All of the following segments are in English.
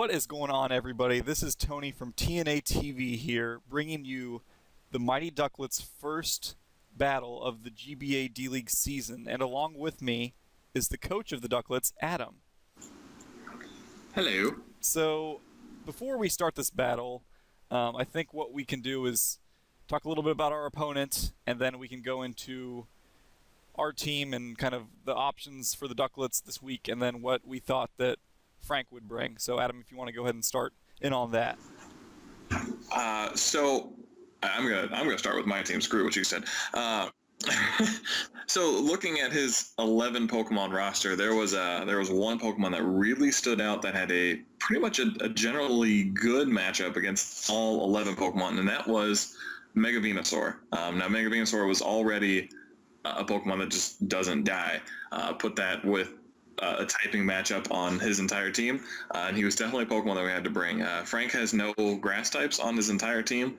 What is going on, everybody? This is Tony from TandATV here, bringing you the Mighty Duckletts' first battle of the GBA D-League season. And along with me is the coach of the Duckletts, Adam. Hello. So, before we start this battle, I think what we can do is talk a little bit about our opponent, and then we can go into our team and kind of the options for the Duckletts this week, and then what we thought that Frank would bring. So, Adam, if you want to go ahead and start in on that. So I'm gonna start with my team. Screw what you said. So looking at his 11 Pokemon roster, there was one Pokemon that really stood out that had a pretty much a generally good matchup against all 11 Pokemon, and that was Mega Venusaur. Now Mega Venusaur was already a Pokemon that just doesn't die. Put that with a typing matchup on his entire team, and he was definitely a Pokemon that we had to bring. Frank has no grass types on his entire team,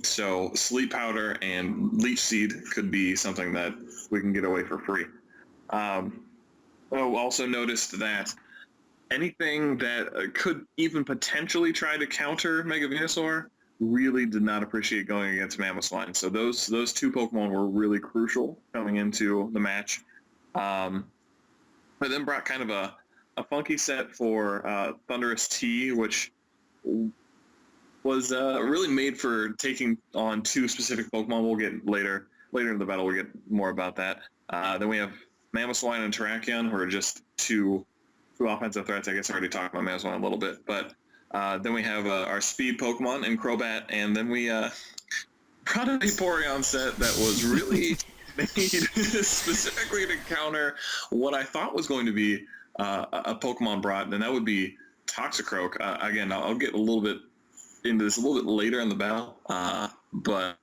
so Sleep Powder and Leech Seed could be something that we can get away for free. I also noticed that anything that could even potentially try to counter Mega Venusaur really did not appreciate going against Mamoswine. So those two Pokemon were really crucial coming into the match. I then brought kind of a funky set for Thundurus-T, which was really made for taking on two specific Pokemon. We'll get later in the battle. We'll get more about that. Then we have Mamoswine and Terrakion, who are just two offensive threats. I guess I already talked about Mamoswine a little bit, but then we have our speed Pokemon in Crobat, and then we brought a Vaporeon set that was really made specifically to counter what I thought was going to be a Pokemon brought, and that would be Toxicroak. Again, I'll get a little bit into this a little bit later in the battle, but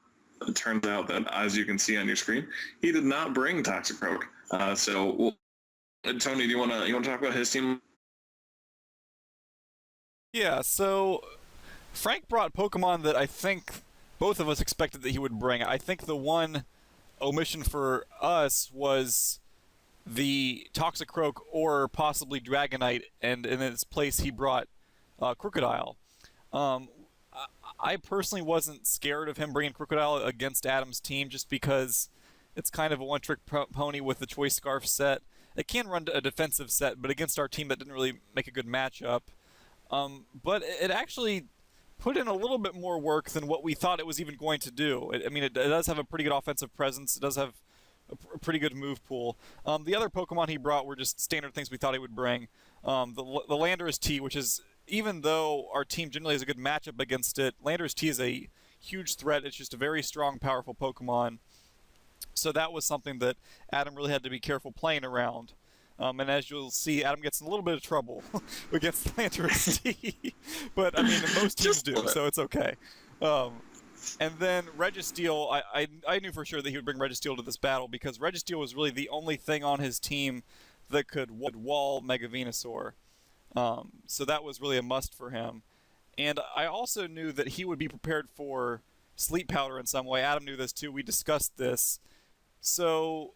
it turns out that, as you can see on your screen, he did not bring Toxicroak. Tony, do you want to talk about his team? Yeah, so Frank brought Pokemon that I think both of us expected that he would bring. I think the one omission for us was the Toxicroak or possibly Dragonite, and in its place he brought Crocodile. I personally wasn't scared of him bringing Crocodile against Adam's team just because it's kind of a one-trick pony with the Choice Scarf set. It can run a defensive set, but against our team that didn't really make a good matchup. But it actually put in a little bit more work than what we thought it was even going to do. It does have a pretty good offensive presence. It does have a pretty good move pool. The other Pokemon he brought were just standard things we thought he would bring. The Landorus-T, which is, even though our team generally has a good matchup against it, Landorus-T is a huge threat. It's just a very strong, powerful Pokemon. So that was something that Adam really had to be careful playing around. And as you'll see, Adam gets in a little bit of trouble against Landorus-T. But, most teams do, so it's okay. And then Registeel, I knew for sure that he would bring Registeel to this battle because Registeel was really the only thing on his team that could wall Mega Venusaur. So that was really a must for him. And I also knew that he would be prepared for Sleep Powder in some way. Adam knew this too. We discussed this. So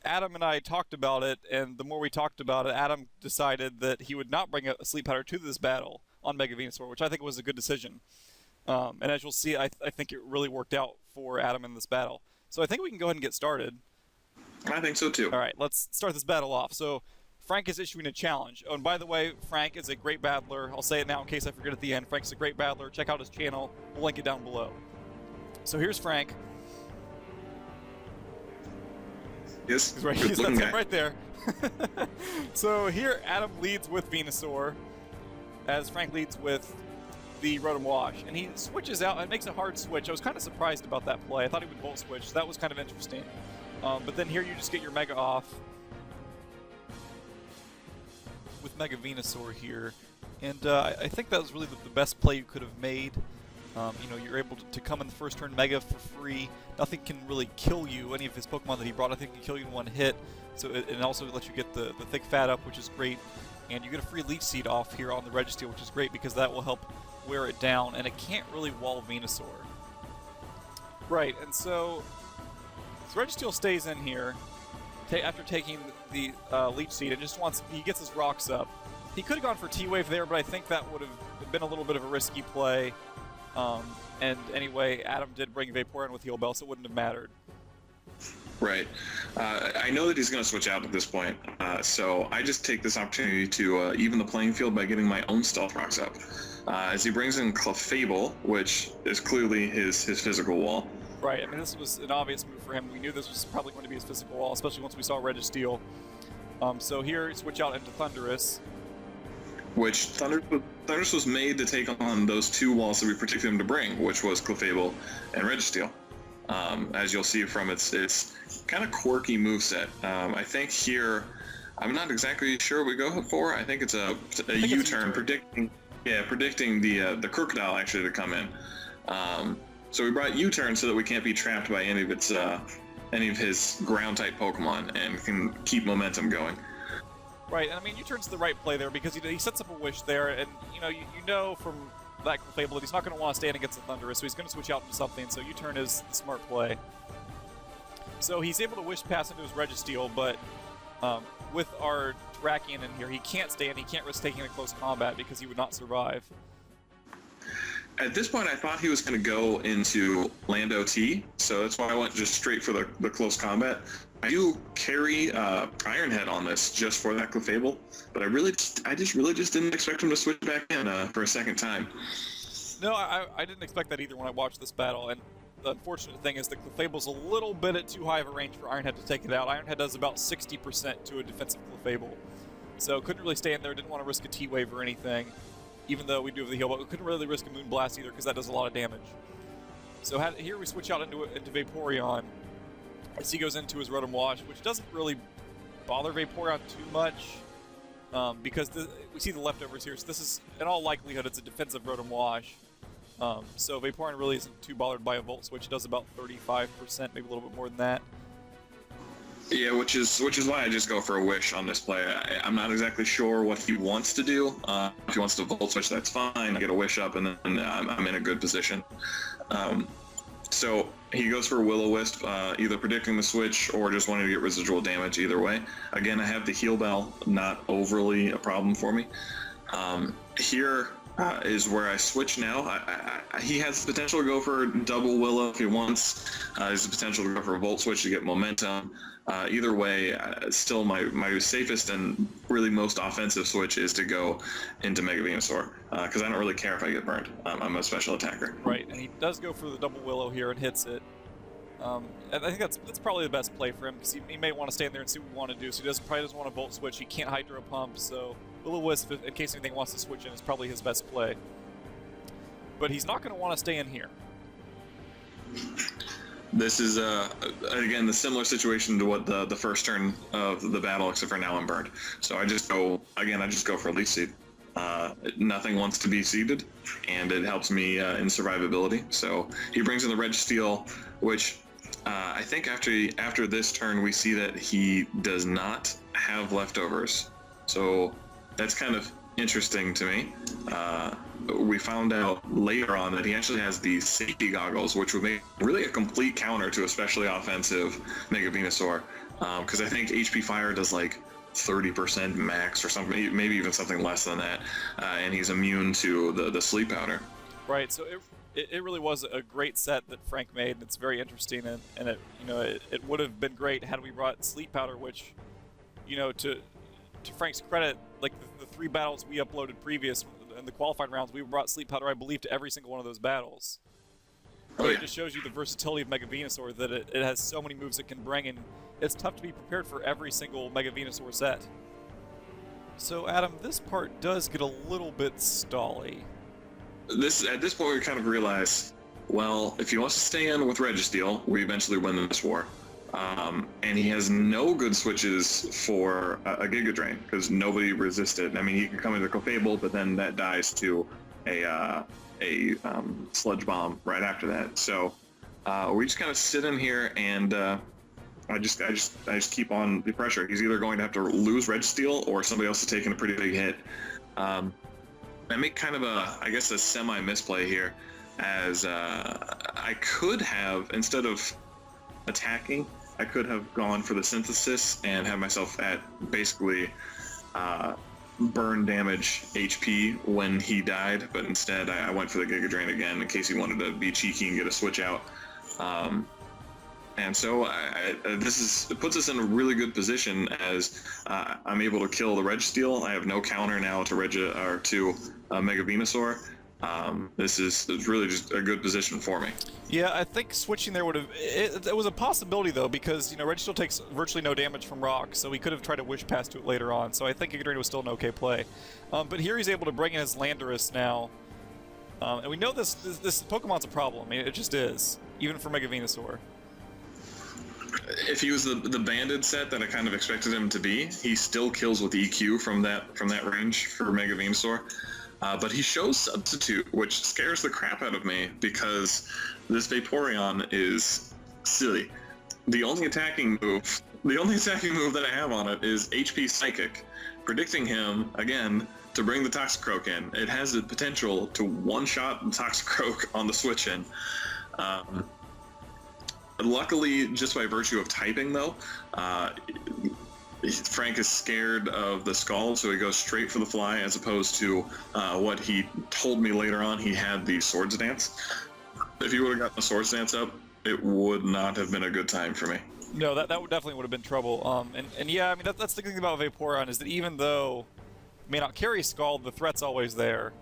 Adam and I talked about it, and the more we talked about it, Adam decided that he would not bring a Sleep Powder to this battle on Mega Venusaur, which I think was a good decision. And as you'll see, I think it really worked out for Adam in this battle. So I think we can go ahead and get started. I think so too. All right, let's start this battle off. So Frank is issuing a challenge. Oh, and by the way, Frank is a great battler. I'll say it now in case I forget at the end. Frank's a great battler. Check out his channel. We'll link it down below. So here's Frank. Yes, That's him right there. So here, Adam leads with Venusaur, as Frank leads with the Rotom Wash. And he switches out and makes a hard switch. I was kind of surprised about that play. I thought he would Volt Switch, so that was kind of interesting. But then here you just get your Mega off with Mega Venusaur here. And I think that was really the best play you could have made. You're able to come in the first turn Mega for free. Nothing can really kill you. Any of his Pokemon that he brought, I think, can kill you in one hit. So it also lets you get the Thick Fat up, which is great. And you get a free Leech Seed off here on the Registeel, which is great because that will help wear it down. And it can't really wall Venusaur. Right, and so Registeel stays in here after taking the Leech Seed and just he gets his rocks up. He could have gone for T-Wave there, but I think that would have been a little bit of a risky play. And anyway, Adam did bring Vaporeon with Heal Bell, so it wouldn't have mattered. Right. I know that he's going to switch out at this point, so I just take this opportunity to even the playing field by getting my own Stealth Rocks up. As he brings in Clefable, which is clearly his physical wall. Right, I mean, this was an obvious move for him. We knew this was probably going to be his physical wall, especially once we saw Registeel. So here, switch out into Thundurus. Which Thundurus was made to take on those two walls that we predicted him to bring, which was Clefable and Registeel. As you'll see from its kind of quirky moveset. I think here, I'm not exactly sure what we go for. I think it's a U-turn, predicting the Crocodile actually to come in. So we brought U-turn so that we can't be trapped by any of his ground-type Pokemon and can keep momentum going. Right, and I mean, U-turn's the right play there because he sets up a Wish there, and you know from that Clefable that he's not going to want to stand against the Thundurus, so he's going to switch out into something, so U-turn is the smart play. So he's able to Wish Pass into his Registeel, but with our Terrakion in here, he can't stay and he can't risk taking a close combat because he would not survive. At this point, I thought he was going to go into Lando T, so that's why I went just straight for the close combat. I do carry Iron Head on this just for that Clefable, but I just really didn't expect him to switch back in for a second time. No, I didn't expect that either when I watched this battle, and the unfortunate thing is the Clefable's a little bit at too high of a range for Iron Head to take it out. Iron Head does about 60% to a defensive Clefable, so couldn't really stay in there, didn't want to risk a T-Wave or anything, even though we do have the heal, but we couldn't really risk a Moon Blast either because that does a lot of damage. So here we switch out into Vaporeon as he goes into his Rotom Wash, which doesn't really bother Vaporeon too much because we see the leftovers here. So this is, in all likelihood, it's a defensive Rotom Wash. So Vaporeon really isn't too bothered by a Volt Switch. It does about 35%, maybe a little bit more than that. Yeah, which is why I just go for a Wish on this play. I'm not exactly sure what he wants to do. If he wants to Volt Switch, that's fine. I get a Wish up, and then I'm in a good position. So he goes for Will-O-Wisp, either predicting the switch or just wanting to get residual damage either way. Again, I have the Heal Bell, not overly a problem for me. Here is where I switch now. He has the potential to go for double Willow if he wants. He has the potential to go for a Volt Switch to get momentum. Either way, still my safest and really most offensive switch is to go into Mega Venusaur, because I don't really care if I get burned. I'm a special attacker. Right, and he does go for the double Willow here and hits it. And I think that's probably the best play for him, because he may want to stand there and see what we want to do. So he probably doesn't want to Volt Switch. He can't Hydro Pump, so Will-O-Wisp, in case anything wants to switch in, is probably his best play. But he's not going to want to stay in here. This is, again, the similar situation to what the first turn of the battle, except for now I'm burned. So I just go for Leaf Seed. Nothing wants to be seeded, and it helps me in survivability. So he brings in the Registeel, which I think after this turn we see that he does not have leftovers. So that's kind of interesting to me. We found out later on that he actually has the safety goggles, which would make really a complete counter to especially offensive Mega Venusaur, because I think HP Fire does like 30% max or something, maybe even something less than that, and he's immune to the Sleep Powder. Right, so it really was a great set that Frank made, and it's very interesting, and it would have been great had we brought Sleep Powder, which, to Frank's credit, like the 3 battles we uploaded previous in the qualified rounds, we brought Sleep Powder, I believe, to every single one of those battles. So it just shows you the versatility of Mega Venusaur, that it has so many moves it can bring, and it's tough to be prepared for every single Mega Venusaur set. So Adam, this part does get a little bit stally. At this point we kind of realize, well, if he wants to stay in with Registeel, we eventually win this war. And he has no good switches for a Giga Drain, because nobody resisted. I mean, he can come into Clefable, but then that dies to a Sludge Bomb right after that. So we just kind of sit in here, and I just keep on the pressure. He's either going to have to lose Registeel, or somebody else is taking a pretty big hit. I make kind of a semi misplay here, as I could have, instead of attacking, I could have gone for the Synthesis and have myself at basically burn damage HP when he died, but instead I went for the Giga Drain again in case he wanted to be cheeky and get a switch out. And so it puts us in a really good position as I'm able to kill the Registeel. I have no counter now to Mega Venusaur. This is really just a good position for me. Yeah, I think switching there would have... It was a possibility, though, because, Registeel takes virtually no damage from Rock, so he could have tried to wish past to it later on, so I think Giga Drain was still an okay play. But here he's able to bring in his Landorus now, and we know this Pokemon's a problem. I mean, it just is, even for Mega Venusaur. If he was the banded set that I kind of expected him to be, he still kills with EQ from that range for Mega Venusaur. But he shows Substitute, which scares the crap out of me because this Vaporeon is silly. The only attacking move that I have on it is HP Psychic, predicting him again to bring the Toxicroak in. It has the potential to one-shot the Toxicroak on the switch in. Luckily, just by virtue of typing, though, Frank is scared of the Scald, so he goes straight for the Fly, as opposed to what he told me later on. He had the Swords Dance. If he would have gotten the Swords Dance up, it would not have been a good time for me. No, that definitely would have been trouble. And yeah, I mean, that's the thing about Vaporeon, is that even though it may not carry Scald, the threat's always there,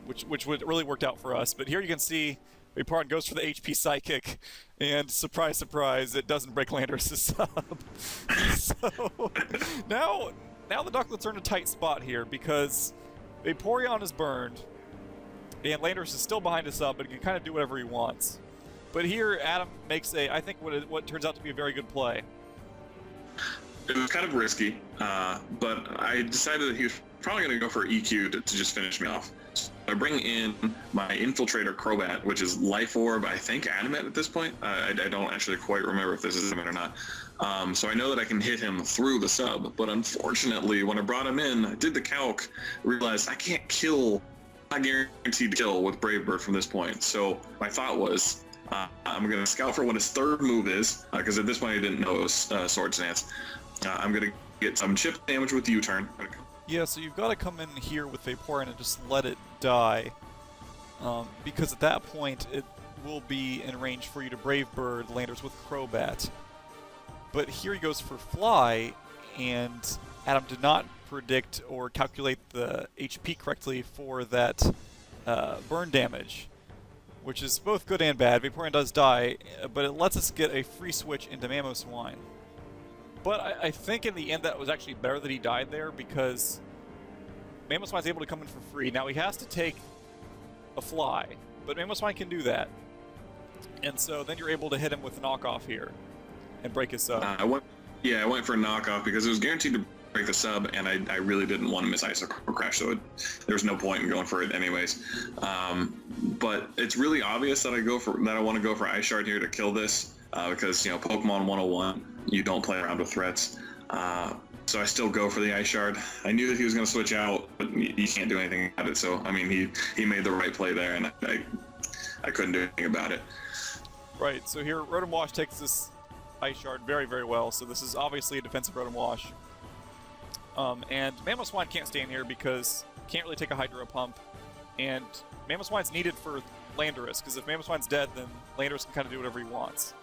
which would really worked out for us. But here you can see Vaporeon goes for the HP Psychic, and surprise, surprise, it doesn't break Landorus' sub. So now the Duckletts are in a tight spot here because Vaporeon is burned, and Landorus is still behind his sub, but he can kind of do whatever he wants. But here, Adam makes I think what turns out to be a very good play. It was kind of risky, but I decided that he was probably going to go for EQ to just finish me off. So I bring in my Infiltrator Crobat, which is Life Orb, I think Adamant at this point. I don't actually quite remember if this is Adamant or not. So I know that I can hit him through the sub, but unfortunately, when I brought him in, I did the calc, realized I can't kill, not guaranteed to kill with Brave Bird from this point. So my thought was, I'm going to scout for what his third move is, because at this point I didn't know it was Swords Dance. I'm going to get some chip damage with the U-turn. Yeah, so you've got to come in here with Vaporeon and just let it die, because at that point it will be in range for you to Brave Bird Landorus with Crobat. But here he goes for Fly, and Adam did not predict or calculate the HP correctly for that burn damage, which is both good and bad. Vaporeon does die, but it lets us get a free switch into Mamoswine. But I think in the end that was actually better that he died there, because Mamoswine's able to come in for free. Now he has to take a Fly, but Mamoswine can do that. And so then you're able to hit him with a knockoff here and break his sub. I went for a knockoff because it was guaranteed to break the sub, and I really didn't want to miss Ice or Crash, so there's no point in going for it anyways. But it's really obvious that I want to go for Ice Shard here to kill this, because Pokemon 101, you don't play around with threats. So I still go for the Ice Shard. I knew that he was going to switch out, but you can't do anything about it. So I mean, he made the right play there, and I couldn't do anything about it. Right. So here, Rotom Wash takes this Ice Shard very, very well. So this is obviously a defensive Rotom Wash. And Mamoswine can't stay in here because can't really take a Hydro Pump, and Mamoswine's needed for Landorus, because if Mamoswine's dead, then Landorus can kind of do whatever he wants.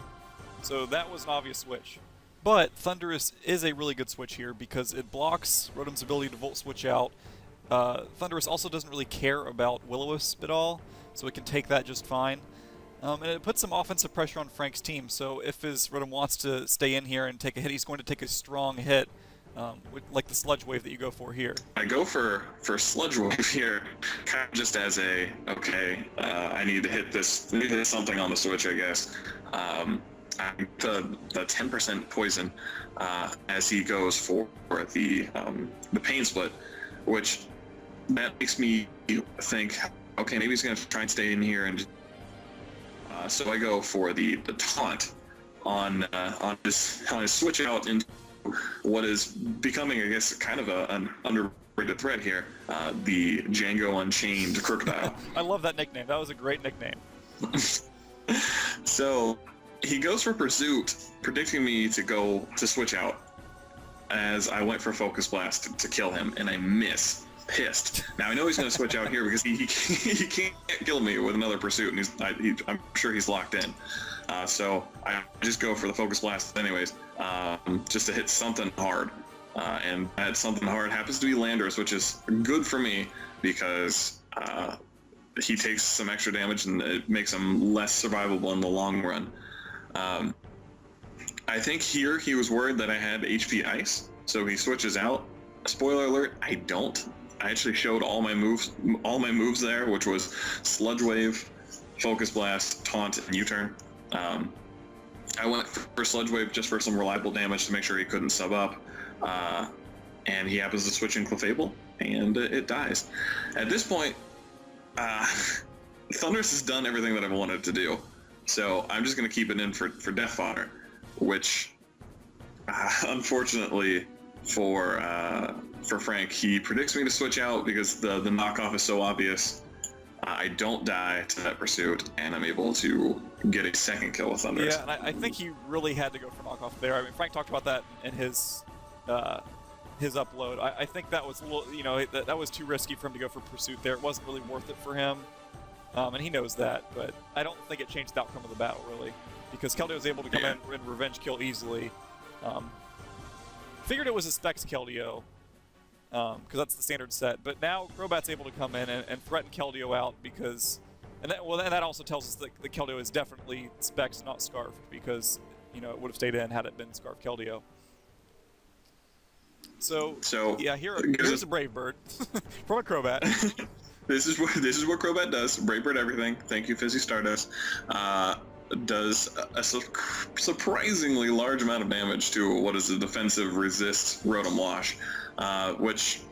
So that was an obvious switch. But Thundurus is a really good switch here because it blocks Rotom's ability to Volt Switch out. Thundurus also doesn't really care about Will-O-Wisp at all, so it can take that just fine. And it puts some offensive pressure on Frank's team, so if his Rotom wants to stay in here and take a hit, he's going to take a strong hit, like the Sludge Wave that you go for here. I go for Sludge Wave here, kind of just as I need to hit this, something on the switch, I guess. The 10% poison as he goes for the Pain Split, which that makes me think, okay, maybe he's going to try and stay in here, and so I go for the taunt on his switch out into what is becoming, I guess, kind of an underrated threat here, the Django Unchained Crocodile. I love that nickname. That was a great nickname. So he goes for Pursuit, predicting me to switch out. as I went for Focus Blast to kill him, and I miss. Pissed. Now I know he's going to switch out here because he can't kill me with another Pursuit, and I'm sure he's locked in. So I just go for the Focus Blast anyways, just to hit something hard. And that something hard happens to be Landorus, which is good for me because he takes some extra damage and it makes him less survivable in the long run. I think here he was worried that I had HP Ice, so he switches out. Spoiler alert, I don't. I actually showed all my moves there, which was Sludge Wave, Focus Blast, Taunt, and U-Turn. I went for Sludge Wave just for some reliable damage to make sure he couldn't sub up. And he happens to switch in Clefable, and it dies. At this point, Thundurus has done everything that I've wanted it to do, so I'm just going to keep it in for Death Fodder, which, unfortunately for Frank, he predicts me to switch out because the knockoff is so obvious. I don't die to that Pursuit, and I'm able to get a second kill with Thundurus. Yeah, and I think he really had to go for knockoff there. I mean, Frank talked about that in his upload. I think that was a little, that was too risky for him to go for Pursuit there. It wasn't really worth it for him, and he knows that. But I don't think it changed the outcome of the battle really, because Keldeo was able to come in and revenge kill easily. Figured it was a Specs Keldeo, because that's the standard set. But now Crobat's able to come in and threaten Keldeo out because, and that also tells us that the Keldeo is definitely Specs, not Scarfed, because it would have stayed in had it been Scarf Keldeo. So yeah, here's a Brave Bird from a Crobat. This is what Crobat does. Brave Bird everything. Thank you, Fizzy Stardust. Does a surprisingly large amount of damage to what is a defensive resist Rotom Wash, which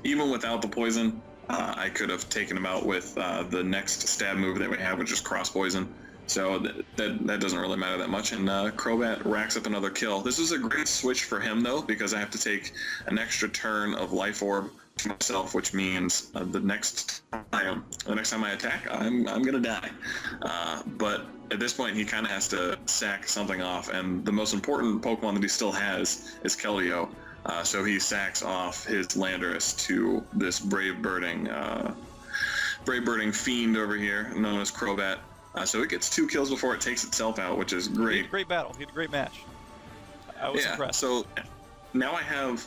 even without the poison, I could have taken him out with the next stab move that we have, which is Cross Poison. So that doesn't really matter that much, and Crobat racks up another kill. This is a great switch for him though, because I have to take an extra turn of Life Orb to myself, which means the next time I attack, I'm gonna die. But at this point, he kind of has to sack something off, and the most important Pokemon that he still has is Keldeo. So he sacks off his Landorus to this Brave Birding fiend over here, known as Crobat. So it gets 2 kills before it takes itself out, which is great. He had a great battle. He had a great match. I was impressed. So now I have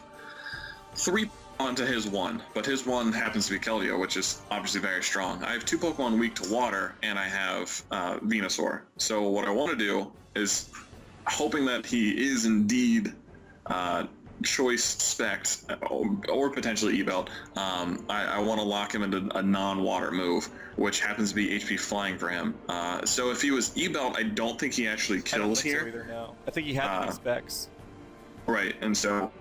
3 onto his 1, but his 1 happens to be Keldeo, which is obviously very strong. I have 2 Pokemon weak to water, and I have Venusaur. So what I want to do is, hoping that he is indeed choice spec'd or potentially E-Belt, I want to lock him into a non-water move, which happens to be HP Flying for him. So if he was E-Belt, I don't think he actually kills here. I don't think so either, no. I think he had to be specs. Right, and so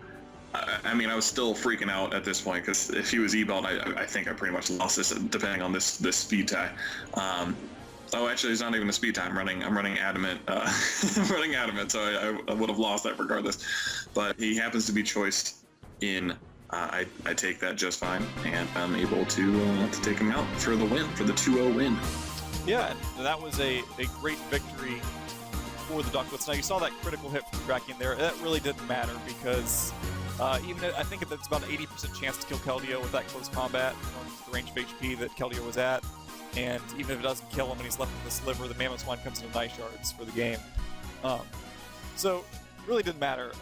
I mean, I was still freaking out at this point, because if he was E-Belt, I think I pretty much lost this, depending on this speed tie. Oh, actually, it's not even a speed tie. I'm running Adamant. I'm running Adamant, so I would have lost that regardless. But he happens to be choiced in. I take that just fine, and I'm able to take him out for the win, for the 2-0 win. Yeah, and that was a great victory for the Duckletts. Now, you saw that critical hit from Terrakion there. That really didn't matter, because even I think it's about an 80% chance to kill Keldeo with that close combat from the range of HP that Keldeo was at. And even if it doesn't kill him and he's left with the sliver, the Mamoswine comes into Nice Shards for the game. So, really didn't matter.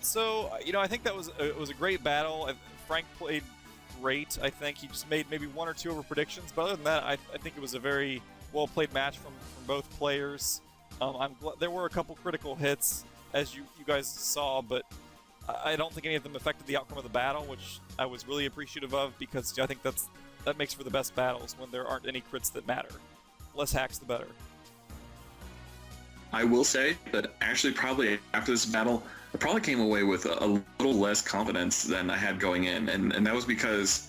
So, I think that was a great battle. Frank played great, I think. He just made maybe 1 or 2 over predictions, but other than that, I think it was a very well-played match from both players. There were a couple critical hits, as you guys saw, but I don't think any of them affected the outcome of the battle, which I was really appreciative of, because I think that makes for the best battles when there aren't any crits that matter. Less hacks, the better. I will say that actually probably after this battle, I probably came away with a little less confidence than I had going in, and that was because,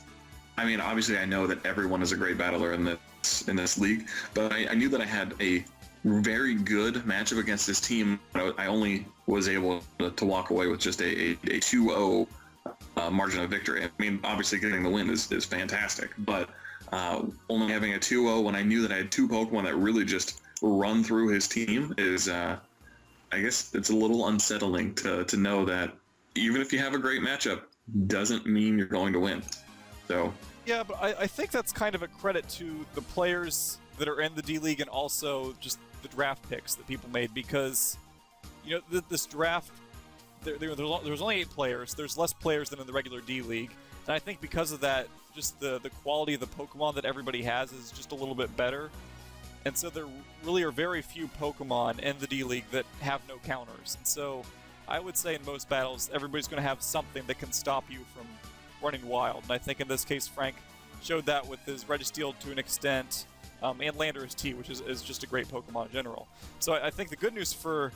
I mean, obviously I know that everyone is a great battler in this league, but I knew that I had a very good matchup against this team. I only was able to walk away with just a 2-0 margin of victory. I mean, obviously getting the win is fantastic, but only having a 2-0 when I knew that I had 2 Pokemon that really just run through his team is, I guess it's a little unsettling to know that even if you have a great matchup, doesn't mean you're going to win. So yeah, but I think that's kind of a credit to the players that are in the D League and also just the draft picks that people made, because you know this draft, there's only 8 players. There's less players than in the regular D League, and I think because of that, just the quality of the Pokemon that everybody has is just a little bit better. And so there really are very few Pokemon in the D League that have no counters. And so I would say in most battles, everybody's going to have something that can stop you from running wild. And I think in this case, Frank showed that with his Registeel to an extent, and Thundurus-T, which is just a great Pokemon in general. So I think the good news for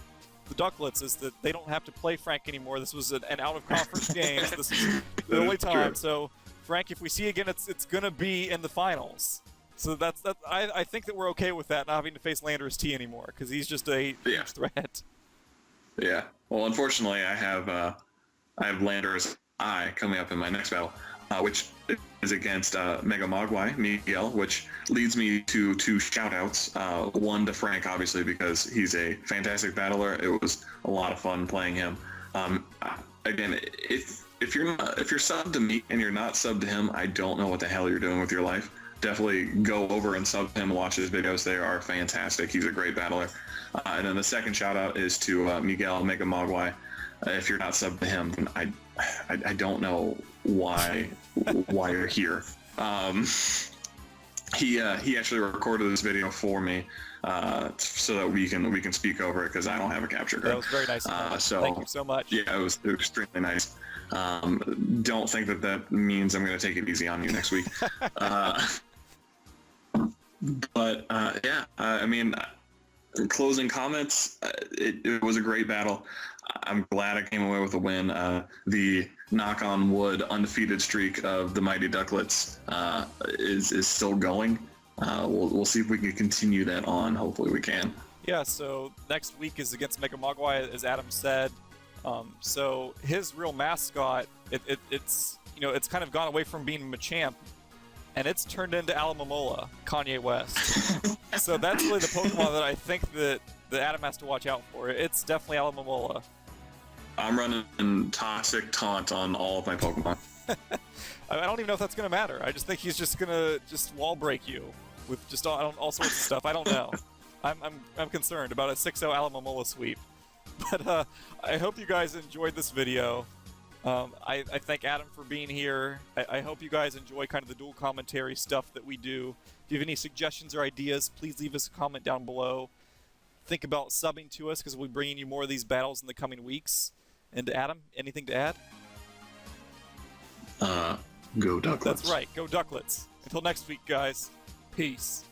the Duckletts is that they don't have to play Frank anymore. This was an out-of-conference game. So this is the only time. So Frank, if we see you again, it's going to be in the finals. So that's that. I think that we're okay with that, not having to face Thundurus-T anymore, because he's just a huge threat. Yeah. Well, unfortunately, I have Thundurus-I coming up in my next battle, which is against Mega Mogwai, Miguel, which leads me to 2 shout-outs. One to Frank, obviously, because he's a fantastic battler. It was a lot of fun playing him. Again, if you're subbed to me and you're not subbed to him, I don't know what the hell you're doing with your life. Definitely go over and sub him and watch his videos. They are fantastic. He's a great battler. And then the second shout out is to Miguel Mega Mogwai. If you're not subbed to him, then I don't know why you're here. He actually recorded this video for me so that we can speak over it, because I don't have a capture card. That was very nice of you. So thank you so much. Yeah, it was extremely nice. Don't think that means I'm going to take it easy on you next week. I mean, closing comments, it was a great battle. I'm glad I came away with a win. The knock on wood undefeated streak of the mighty Duckletts is still going. We'll see if we can continue that on. Hopefully we can. Yeah, so next week is against Mega Mogwai, as Adam said. So his real mascot, it's kind of gone away from being Machamp, and it's turned into Alomomola, Kanye West. So that's really the Pokemon that I think that Adam has to watch out for. It's definitely Alomomola. I'm running Toxic Taunt on all of my Pokemon. I don't even know if that's going to matter. I just think he's just going to wall break you with just all sorts of stuff. I don't know. I'm concerned about a 6-0 Alomomola sweep. But I hope you guys enjoyed this video. I thank Adam for being here. I hope you guys enjoy kind of the dual commentary stuff that we do. If you have any suggestions or ideas, please leave us a comment down below. Think about subbing to us, because we'll be bringing you more of these battles in the coming weeks. And Adam, anything to add? Go Duckletts. That's right, go Duckletts. Until next week, guys. Peace.